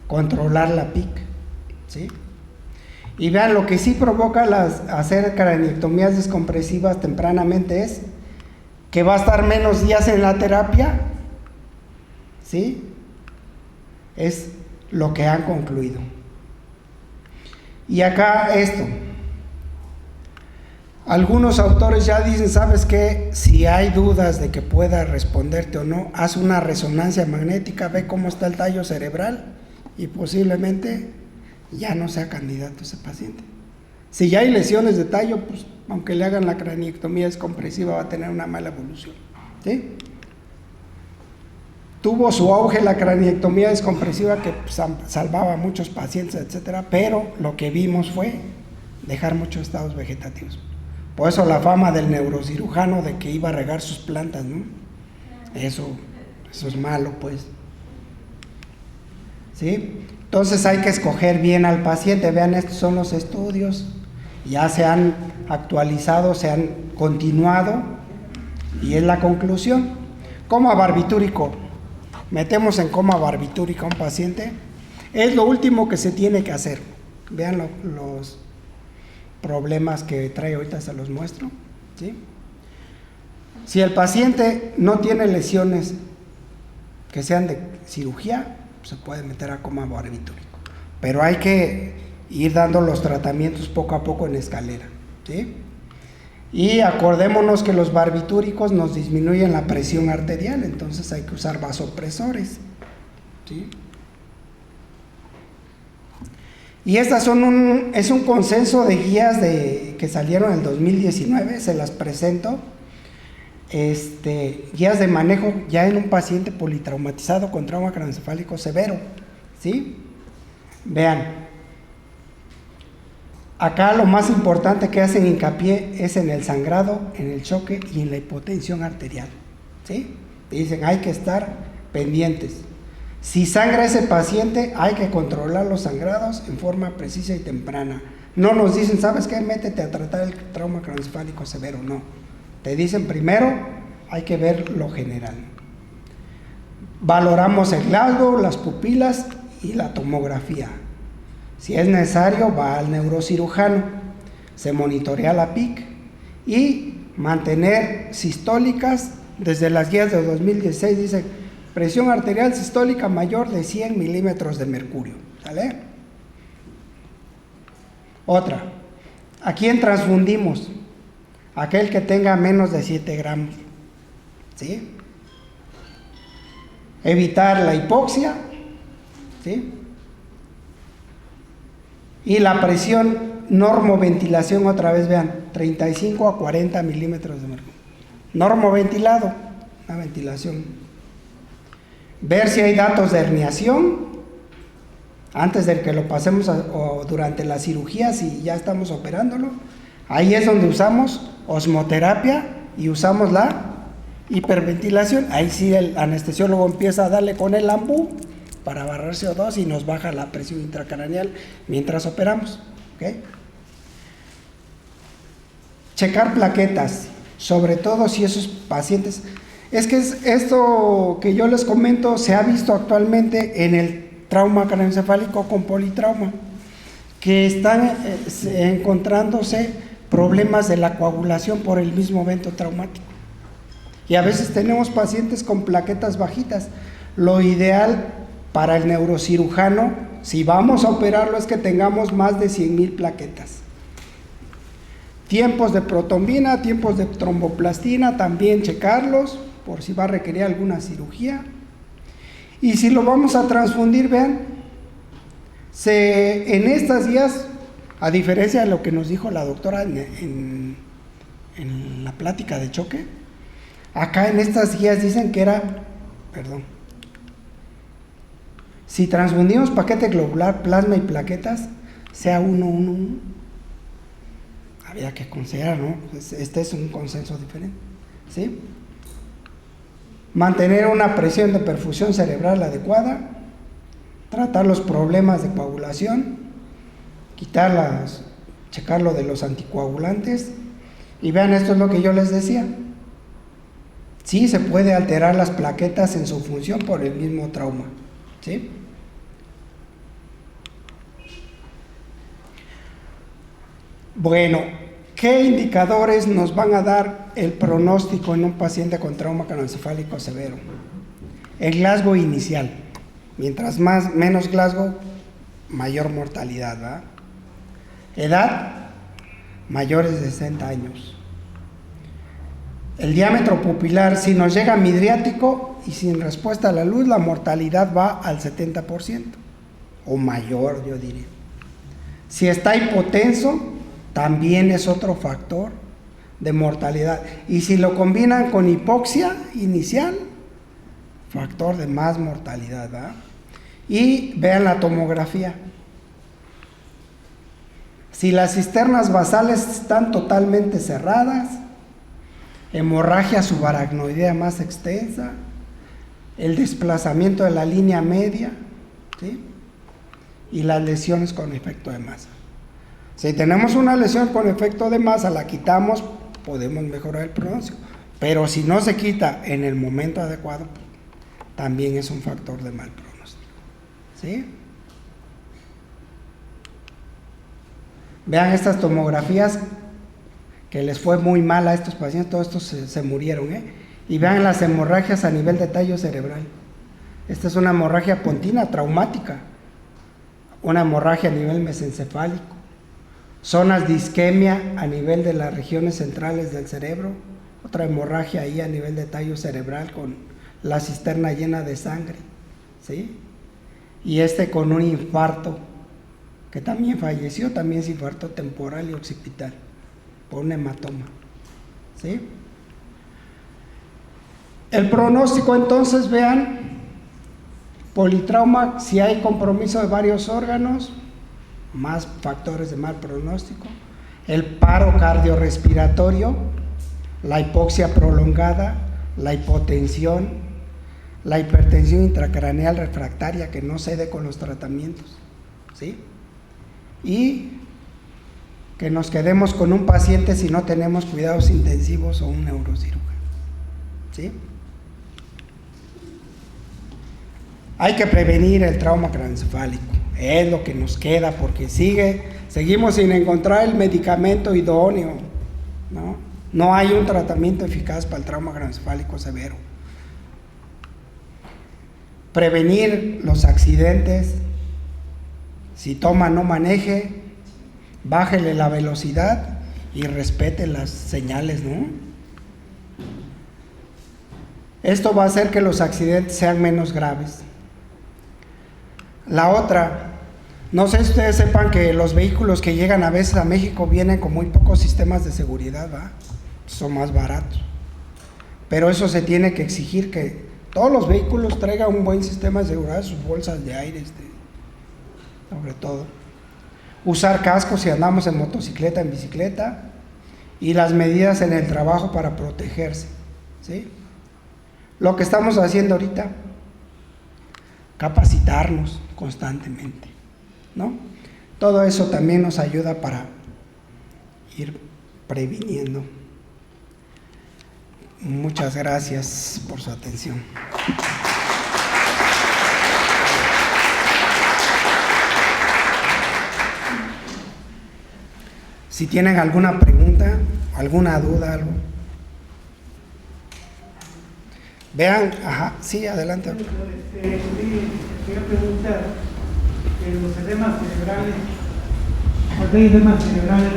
controlar la PIC, ¿sí? Y vean, lo que sí provoca hacer craniectomías descompresivas tempranamente es que va a estar menos días en la terapia, ¿sí? Es lo que han concluido. Y acá esto. Algunos autores ya dicen, ¿sabes qué? Si hay dudas de que pueda responderte o no, haz una resonancia magnética, ve cómo está el tallo cerebral y posiblemente ya no sea candidato ese paciente. Si ya hay lesiones de tallo, pues aunque le hagan la craniectomía descompresiva va a tener una mala evolución, ¿sí? Tuvo su auge la craniectomía descompresiva que pues, salvaba a muchos pacientes, etcétera, pero lo que vimos fue dejar muchos estados vegetativos. Por eso la fama del neurocirujano de que iba a regar sus plantas, ¿no? Eso es malo, pues. ¿Sí? Entonces hay que escoger bien al paciente. Vean, estos son los estudios, ya se han actualizado, se han continuado, y es la conclusión. Coma barbitúrico. Metemos en coma barbitúrica a un paciente, es lo último que se tiene que hacer. Vean los problemas que trae, ahorita se los muestro, ¿sí? Si el paciente no tiene lesiones que sean de cirugía, se puede meter a coma barbitúrico, pero hay que ir dando los tratamientos poco a poco en escalera, ¿sí? Y acordémonos que los barbitúricos nos disminuyen la presión arterial, entonces hay que usar vasopresores, ¿sí? Y estas es un consenso de guías que salieron en el 2019, se las presento. Guías de manejo ya en un paciente politraumatizado con trauma craneoencefálico severo, ¿sí? Vean, acá lo más importante que hacen hincapié es en el sangrado, en el choque y en la hipotensión arterial, ¿sí? Dicen, hay que estar pendientes. Si sangra ese paciente, hay que controlar los sangrados en forma precisa y temprana. No nos dicen, ¿sabes qué? Métete a tratar el trauma craneoencefálico severo, no. Te dicen primero, hay que ver lo general. Valoramos el glauco, las pupilas y la tomografía. Si es necesario, va al neurocirujano, se monitorea la PIC y mantener sistólicas. Desde las guías de 2016 dice presión arterial sistólica mayor de 100 milímetros de mercurio, ¿sale? Otra, ¿a quién transfundimos? Aquel que tenga menos de 7 gramos, ¿sí? Evitar la hipoxia, ¿sí? Y la presión normoventilación, otra vez vean, 35 a 40 milímetros de mercurio. Normoventilado, una ventilación. Ver si hay datos de herniación antes de que lo pasemos o durante la cirugía, si ya estamos operándolo. Ahí es donde usamos osmoterapia y usamos la hiperventilación. Ahí sí el anestesiólogo empieza a darle con el ambú para barrer CO2 y nos baja la presión intracraneal mientras operamos, ¿ok? Checar plaquetas, sobre todo si esos pacientes... Es que esto que yo les comento se ha visto actualmente en el trauma craneoencefálico con politrauma, que están encontrándose problemas de la coagulación por el mismo evento traumático. Y a veces tenemos pacientes con plaquetas bajitas. Lo ideal para el neurocirujano, si vamos a operarlo, es que tengamos más de 100,000 plaquetas. Tiempos de protombina, tiempos de tromboplastina, también checarlos por si va a requerir alguna cirugía. Y si lo vamos a transfundir, vean, en estas guías, a diferencia de lo que nos dijo la doctora en la plática de choque, acá en estas guías dicen que si transfundimos paquete globular, plasma y plaquetas, sea 1-1-1, había que considerar, ¿no? Este es un consenso diferente, ¿sí? Mantener una presión de perfusión cerebral adecuada, tratar los problemas de coagulación, checar lo de los anticoagulantes. Y vean, esto es lo que yo les decía. Sí se puede alterar las plaquetas en su función por el mismo trauma, ¿sí? Bueno, ¿qué indicadores nos van a dar el pronóstico en un paciente con trauma craneoencefálico severo? El Glasgow inicial. Mientras menos Glasgow, mayor mortalidad, ¿verdad? Edad, mayores de 60 años. El diámetro pupilar, si nos llega midriático y sin respuesta a la luz, la mortalidad va al 70%, o mayor, yo diría. Si está hipotenso, también es otro factor de mortalidad. Y si lo combinan con hipoxia inicial, factor de más mortalidad, ¿verdad? Y vean la tomografía. Si las cisternas basales están totalmente cerradas, hemorragia subaracnoidea más extensa, el desplazamiento de la línea media, ¿sí? Y las lesiones con efecto de masa. Si tenemos una lesión con efecto de masa, la quitamos, podemos mejorar el pronóstico. Pero si no se quita en el momento adecuado, también es un factor de mal pronóstico, ¿sí? Vean estas tomografías que les fue muy mal a estos pacientes, todos estos se murieron, ¿eh? Y vean las hemorragias a nivel de tallo cerebral. Esta es una hemorragia pontina traumática, una hemorragia a nivel mesencefálico, zonas de isquemia a nivel de las regiones centrales del cerebro, otra hemorragia ahí a nivel de tallo cerebral con la cisterna llena de sangre, ¿sí? Y con un infarto, que también falleció, también es infarto temporal y occipital, por un hematoma, ¿sí? El pronóstico, entonces, vean, politrauma, si hay compromiso de varios órganos, más factores de mal pronóstico. El paro cardiorrespiratorio, la hipoxia prolongada, la hipotensión, la hipertensión intracraneal refractaria que no cede con los tratamientos, ¿sí? Y que nos quedemos con un paciente si no tenemos cuidados intensivos o un neurocirujano, ¿sí? Hay que prevenir el trauma craneoencefálico, es lo que nos queda, porque seguimos sin encontrar el medicamento idóneo, ¿no? No hay un tratamiento eficaz para el trauma craneoencefálico severo. Prevenir los accidentes, si toma no maneje, bájele la velocidad y respete las señales, ¿no? Esto va a hacer que los accidentes sean menos graves. La otra, no sé si ustedes sepan que los vehículos que llegan a veces a México vienen con muy pocos sistemas de seguridad, ¿va? Son más baratos. Pero eso se tiene que exigir, que todos los vehículos traigan un buen sistema de seguridad, sus bolsas de aire, sobre todo. Usar cascos si andamos en motocicleta, en bicicleta, y las medidas en el trabajo para protegerse, ¿sí? Lo que estamos haciendo ahorita, capacitarnos constantemente, ¿no? Todo eso también nos ayuda para ir previniendo. Muchas gracias por su atención. Si tienen alguna pregunta, alguna duda, algo. Vean, ajá, sí, adelante. Quería preguntar, los edemas cerebrales, cuando hay edemas cerebrales,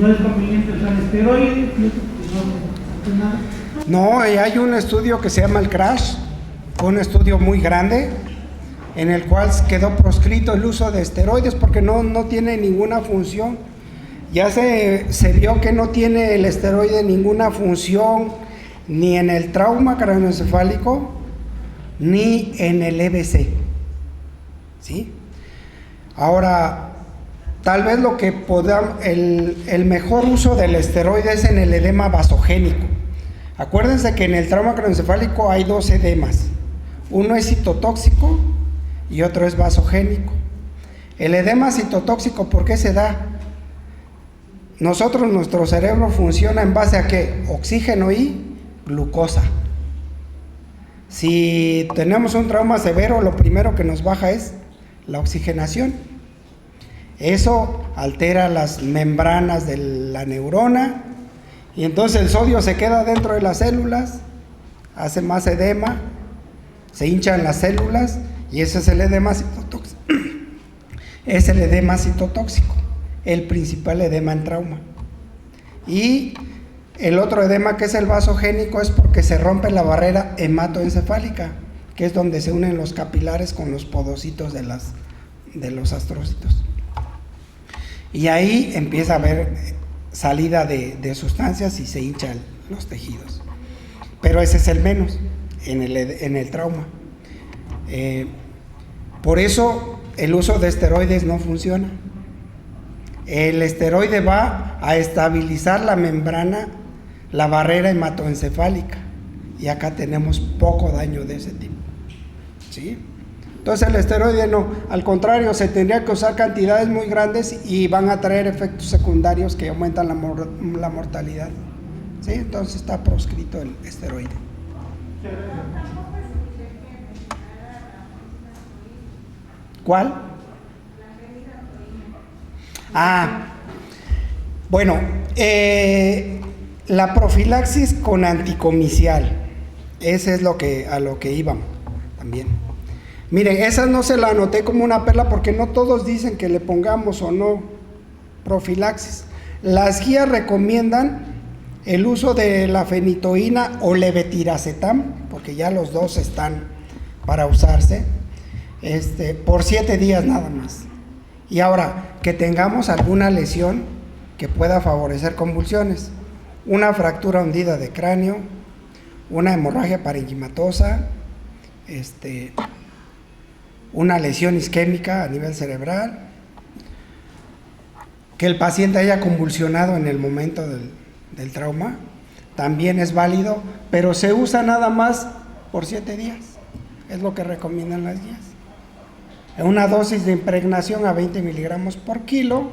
no es conveniente usar esteroides, no, hay un estudio que se llama el CRASH, un estudio muy grande, en el cual quedó proscrito el uso de esteroides porque no tiene ninguna función. Ya se vio que no tiene el esteroide ninguna función ni en el trauma craneoencefálico ni en el EBC, ¿sí? Ahora, tal vez lo que podamos, el mejor uso del esteroide es en el edema vasogénico. Acuérdense que en el trauma craneoencefálico hay dos edemas, uno es citotóxico y otro es vasogénico. El edema citotóxico, ¿por qué se da? Nuestro cerebro funciona en base a ¿qué? Oxígeno y glucosa. Si tenemos un trauma severo, lo primero que nos baja es la oxigenación. Eso altera las membranas de la neurona y entonces el sodio se queda dentro de las células, hace más edema, se hinchan las células y ese es el edema citotóxico. Es el edema citotóxico, el principal edema en trauma. Y el otro edema, que es el vasogénico, es porque se rompe la barrera hematoencefálica, que es donde se unen los capilares con los podocitos de los astrocitos. Y ahí empieza a haber salida de sustancias y se hinchan los tejidos. Pero ese es el menos en el trauma. Por eso el uso de esteroides no funciona. El esteroide va a estabilizar la membrana, la barrera hematoencefálica, y acá tenemos poco daño de ese tipo, ¿sí? Entonces el esteroide no, al contrario, se tendría que usar cantidades muy grandes y van a traer efectos secundarios que aumentan la mortalidad, ¿sí? Entonces está proscrito el esteroide. ¿Cuál? Bueno, la profilaxis con anticomicial, ese es a lo que íbamos también. Miren, esa no se la anoté como una perla porque no todos dicen que le pongamos o no profilaxis. Las guías recomiendan el uso de la fenitoína o levetiracetam, porque ya los dos están para usarse, por 7 días nada más. Y ahora, que tengamos alguna lesión que pueda favorecer convulsiones, una fractura hundida de cráneo, una hemorragia parenquimatosa, una lesión isquémica a nivel cerebral, que el paciente haya convulsionado en el momento del trauma, también es válido, pero se usa nada más por 7 días, es lo que recomiendan las guías. Una dosis de impregnación a 20 miligramos por kilo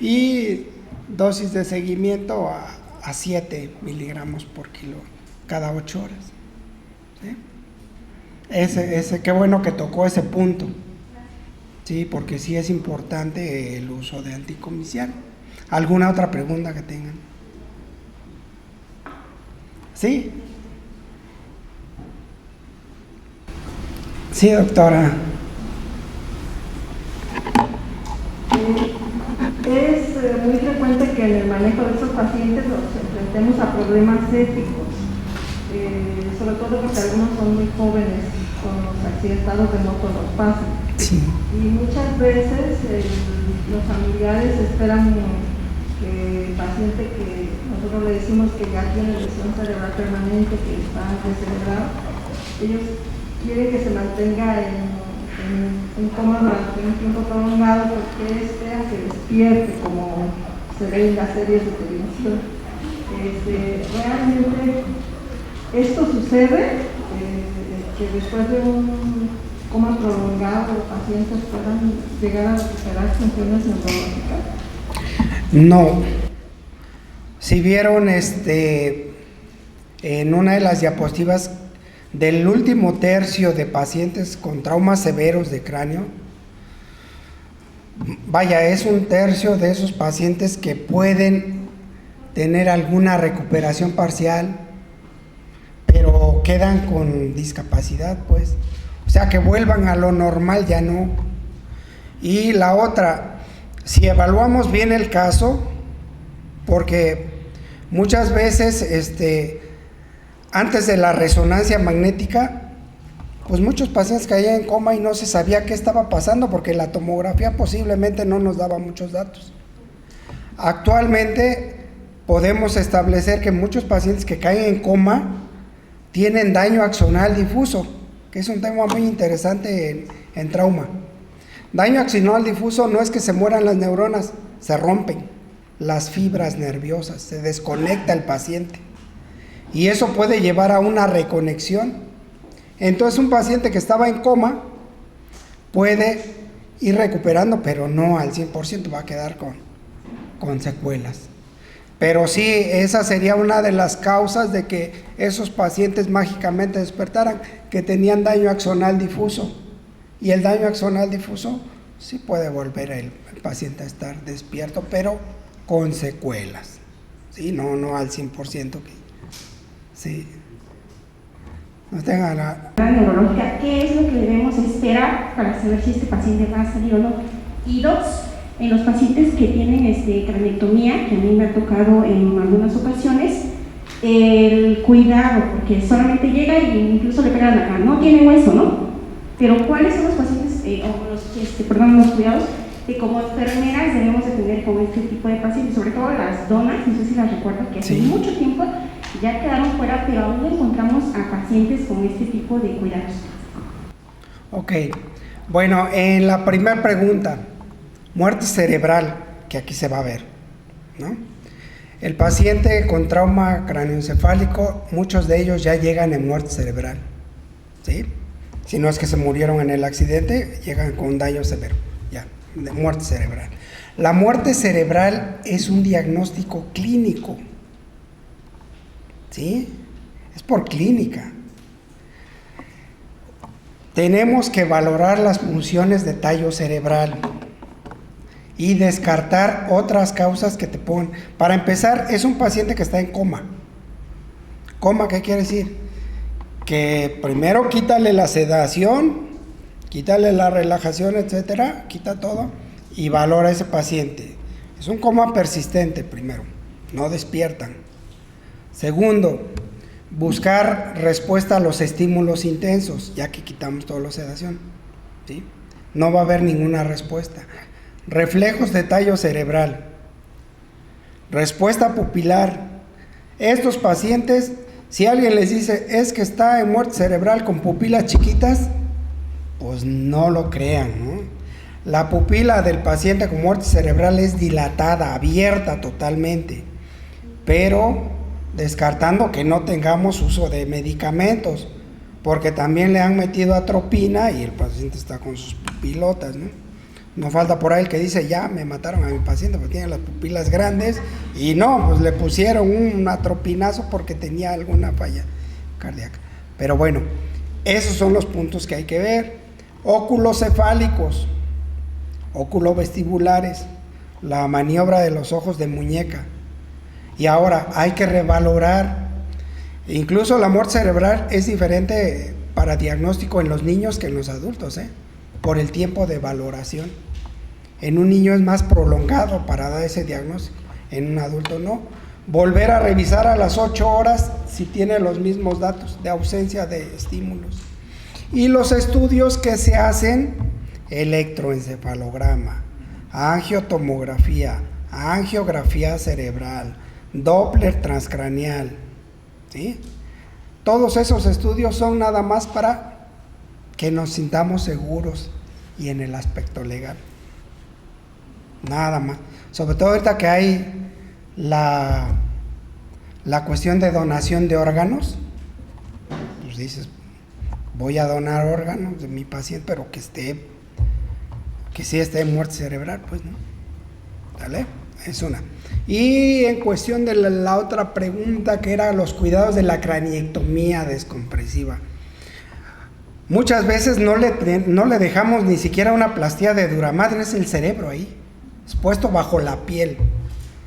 y dosis de seguimiento a 7 miligramos por kilo cada 8 horas, ¿sí? Qué bueno que tocó ese punto, sí, porque sí es importante el uso de anticomicial. ¿Alguna otra pregunta que tengan? ¿Sí? Sí, doctora. Es muy frecuente que en el manejo de estos pacientes nos enfrentemos a problemas éticos, sobre todo porque algunos son muy jóvenes, con los accidentados de moto nos pasan. Sí. Y muchas veces los familiares esperan que el paciente, que nosotros le decimos que ya tiene lesión cerebral permanente, que está descerebrado, ellos quieren que se mantenga en coma durante un tiempo prolongado porque esperan que despierte, como se ve en las series de televisión. Realmente esto sucede, que después de un coma prolongado los pacientes puedan llegar a recuperar funciones neurológicas. No. Si vieron en una de las diapositivas del último tercio de pacientes con traumas severos de cráneo, vaya, es un tercio de esos pacientes que pueden tener alguna recuperación parcial, pero quedan con discapacidad, pues. O sea, que vuelvan a lo normal ya no. Y la otra, si evaluamos bien el caso, porque muchas veces, antes de la resonancia magnética, pues muchos pacientes caían en coma y no se sabía qué estaba pasando porque la tomografía posiblemente no nos daba muchos datos. Actualmente podemos establecer que muchos pacientes que caen en coma tienen daño axonal difuso, que es un tema muy interesante en trauma. Daño axonal difuso no es que se mueran las neuronas, se rompen las fibras nerviosas, se desconecta el paciente. Y eso puede llevar a una reconexión. Entonces un paciente que estaba en coma puede ir recuperando, pero no al 100%, va a quedar con secuelas. Pero sí, esa sería una de las causas de que esos pacientes mágicamente despertaran, que tenían daño axonal difuso. Y el daño axonal difuso sí puede volver el paciente a estar despierto, pero con secuelas, ¿sí? No al 100% que, sí. No tenga la neurológica, ¿qué es lo que debemos esperar para saber si este paciente va a salir o no? Y dos, en los pacientes que tienen craniectomía, que a mí me ha tocado en algunas ocasiones, el cuidado, porque solamente llega y incluso le pegan la cara, no tiene hueso, ¿no? Pero ¿cuáles son los pacientes, los cuidados que como enfermeras debemos de tener con este tipo de pacientes? Sobre todo las donas, no sé si las recuerdo, que hace mucho tiempo ya quedaron fuera, pero aún encontramos a pacientes con este tipo de cuidados. Ok, bueno, en la primera pregunta, muerte cerebral, que aquí se va a ver, ¿no? El paciente con trauma cráneoencefálico, muchos de ellos ya llegan en muerte cerebral, ¿sí? Si no es que se murieron en el accidente, llegan con un daño severo, ya, de muerte cerebral. La muerte cerebral es un diagnóstico clínico, ¿sí? Es por clínica. Tenemos que valorar las funciones de tallo cerebral y descartar otras causas que te ponen. Para empezar, es un paciente que está en coma. ¿Coma qué quiere decir? Que primero quítale la sedación, quítale la relajación, etcétera, quita todo y valora a ese paciente. Es un coma persistente primero, no despiertan. Segundo, buscar respuesta a los estímulos intensos, ya que quitamos toda la sedación, ¿sí? No va a haber ninguna respuesta. Reflejos de tallo cerebral, respuesta pupilar. Estos pacientes, si alguien les dice es que está en muerte cerebral con pupilas chiquitas, pues no lo crean, ¿no? La pupila del paciente con muerte cerebral es dilatada, abierta totalmente, pero descartando que no tengamos uso de medicamentos, porque también le han metido atropina y el paciente está con sus pupilotas, ¿no? No falta por ahí el que dice, ya me mataron a mi paciente porque tiene las pupilas grandes, y no, pues le pusieron un atropinazo porque tenía alguna falla cardíaca. Pero bueno, esos son los puntos que hay que ver. Óculocefálicos, óculovestibulares, la maniobra de los ojos de muñeca. Y ahora hay que revalorar, incluso la muerte cerebral es diferente para diagnóstico en los niños que en los adultos, por el tiempo de valoración. En un niño es más prolongado para dar ese diagnóstico, en un adulto no. Volver a revisar a las 8 horas si tiene los mismos datos de ausencia de estímulos. Y los estudios que se hacen, electroencefalograma, angiotomografía, angiografía cerebral, Doppler transcraneal, ¿sí? Todos esos estudios son nada más para que nos sintamos seguros y en el aspecto legal. Nada más. Sobre todo ahorita que hay la cuestión de donación de órganos, pues dices, voy a donar órganos de mi paciente, pero que sí esté en muerte cerebral, pues, ¿no? ¿Vale? Es una. Y en cuestión de la otra pregunta, que era los cuidados de la craniectomía descompresiva, muchas veces no le dejamos ni siquiera una plastía de duramadre, es el cerebro ahí, expuesto bajo la piel,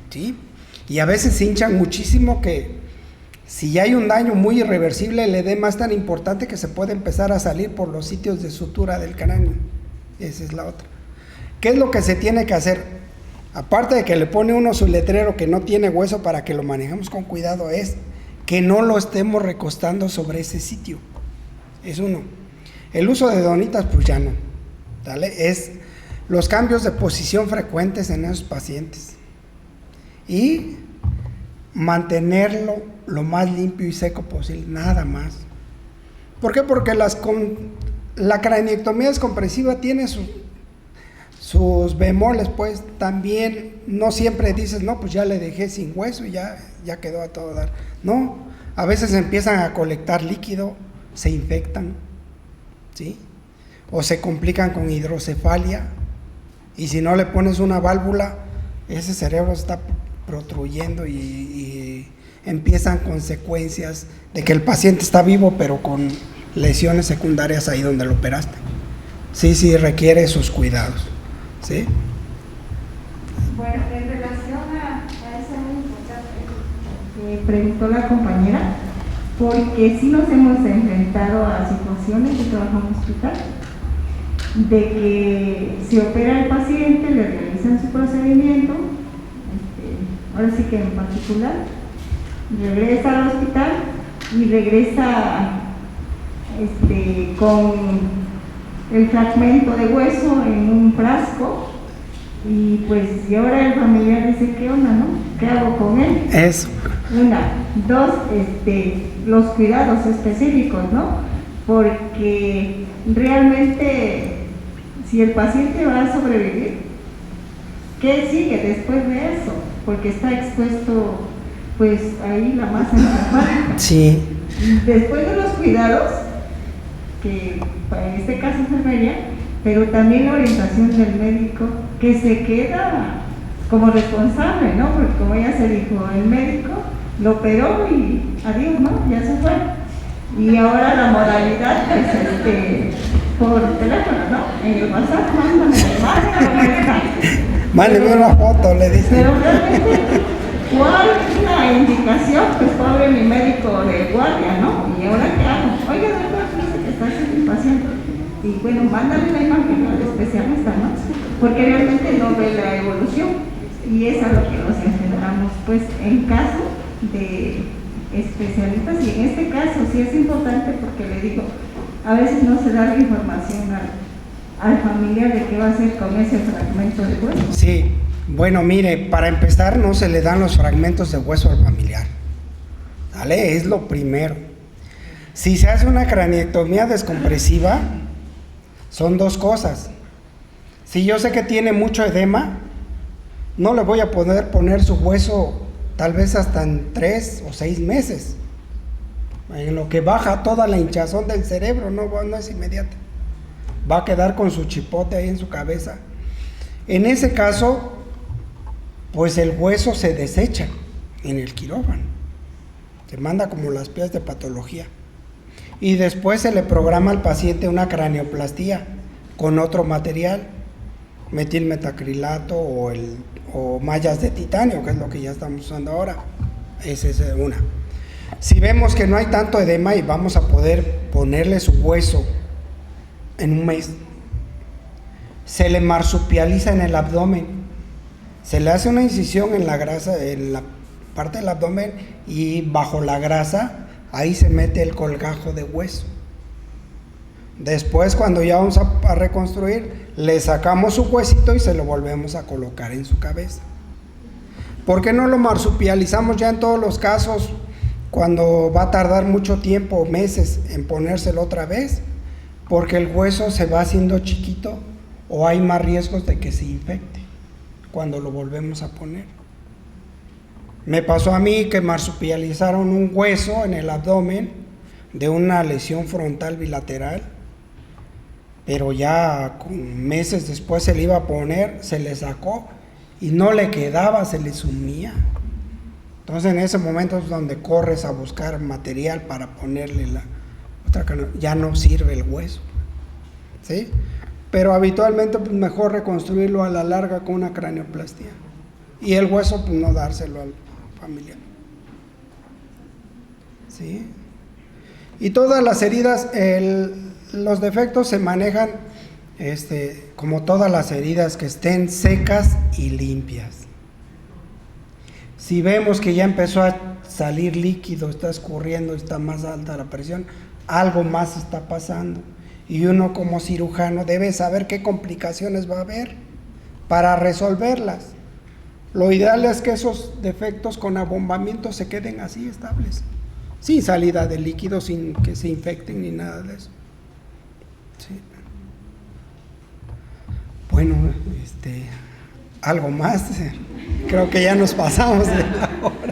¿sí? Y a veces se hinchan muchísimo, que si ya hay un daño muy irreversible, el edema es tan importante que se puede empezar a salir por los sitios de sutura del cráneo. Esa es la otra. ¿Qué es lo que se tiene que hacer? Aparte de que le pone uno su letrero que no tiene hueso para que lo manejemos con cuidado, es que no lo estemos recostando sobre ese sitio. Es uno. El uso de donitas, pues ya no, ¿vale? Es los cambios de posición frecuentes en esos pacientes y mantenerlo lo más limpio y seco posible, nada más. ¿Por qué? Porque la craniectomía descompresiva tiene sus bemoles, pues también no siempre dices, no, pues ya le dejé sin hueso y ya quedó a todo dar. No, a veces empiezan a colectar líquido, se infectan, ¿sí? O se complican con hidrocefalia, y si no le pones una válvula, ese cerebro se está protruyendo y empiezan consecuencias de que el paciente está vivo, pero con lesiones secundarias ahí donde lo operaste. Sí requiere sus cuidados, ¿sí? Bueno, en relación a eso muy importante que preguntó la compañera, porque sí nos hemos enfrentado a situaciones de trabajo en hospital, de que se opera el paciente, le realizan su procedimiento, ahora sí que en particular, regresa al hospital y regresa con el fragmento de hueso en un frasco, y pues y ahora el familiar dice, ¿qué onda, no? ¿Qué hago con él? Eso. Una, dos, los cuidados específicos, ¿no? Porque realmente, si el paciente va a sobrevivir, ¿qué sigue después de eso? Porque está expuesto, pues, ahí la masa encefálica. Sí. Después de los cuidados, que en este caso enfermería, pero también la orientación del médico, que se queda como responsable, ¿no? Porque como ya se dijo, el médico lo operó y adiós, ¿no? Ya se fue. Y ahora la modalidad, pues, por teléfono, ¿no? En el WhatsApp, Mándeme una foto, le dice. Pero realmente, ¿cuál es la indicación? Pues pobre mi médico de guardia, ¿no? ¿Y ahora qué hago? Oiga, doctor, fíjese que está haciendo mi paciente. Y bueno, mándale la imagen al especialista, ¿no? Porque realmente no ve la evolución. Y es a lo que nos enfrentamos, pues, en caso de especialistas. Y en este caso sí es importante porque le digo, a veces no se da la información al familiar de qué va a hacer con ese fragmento de hueso. Sí, bueno, mire, para empezar no se le dan los fragmentos de hueso al familiar, ¿vale? Es lo primero. Si se hace una craneectomía descompresiva, son dos cosas. Si yo sé que tiene mucho edema, no le voy a poder poner su hueso tal vez hasta en 3 o 6 meses. En lo que baja toda la hinchazón del cerebro, no es inmediata. Va a quedar con su chipote ahí en su cabeza. En ese caso, pues el hueso se desecha en el quirófano. Se manda como las piezas de patología. Y después se le programa al paciente una cranioplastía con otro material, metilmetacrilato o mallas de titanio, que es lo que ya estamos usando ahora. Esa es una. Si vemos que no hay tanto edema y vamos a poder ponerle su hueso en un mes, se le marsupializa en el abdomen, se le hace una incisión en la grasa, en la parte del abdomen, y bajo la grasa ahí se mete el colgajo de hueso. Después, cuando ya vamos a reconstruir, le sacamos su huesito y se lo volvemos a colocar en su cabeza. ¿Por qué no lo marsupializamos ya en todos los casos cuando va a tardar mucho tiempo, meses, en ponérselo otra vez? Porque el hueso se va haciendo chiquito o hay más riesgos de que se infecte cuando lo volvemos a poner. Me pasó a mí que marsupializaron un hueso en el abdomen de una lesión frontal bilateral, pero ya con meses después se le iba a poner, se le sacó y no le quedaba, se le sumía. Entonces en ese momento es donde corres a buscar material para ponerle la otra, ya no sirve el hueso, ¿sí? Pero habitualmente pues mejor reconstruirlo a la larga con una cranioplastía y el hueso pues no dárselo al familiar, ¿sí? Y todas las heridas, los defectos se manejan como todas las heridas, que estén secas y limpias. Si vemos que ya empezó a salir líquido, está escurriendo, está más alta la presión, algo más está pasando. Y uno como cirujano debe saber qué complicaciones va a haber para resolverlas. Lo ideal es que esos defectos con abombamiento se queden así estables, sin salida de líquido, sin que se infecten ni nada de eso. Sí. Bueno, algo más. Creo que ya nos pasamos de la hora.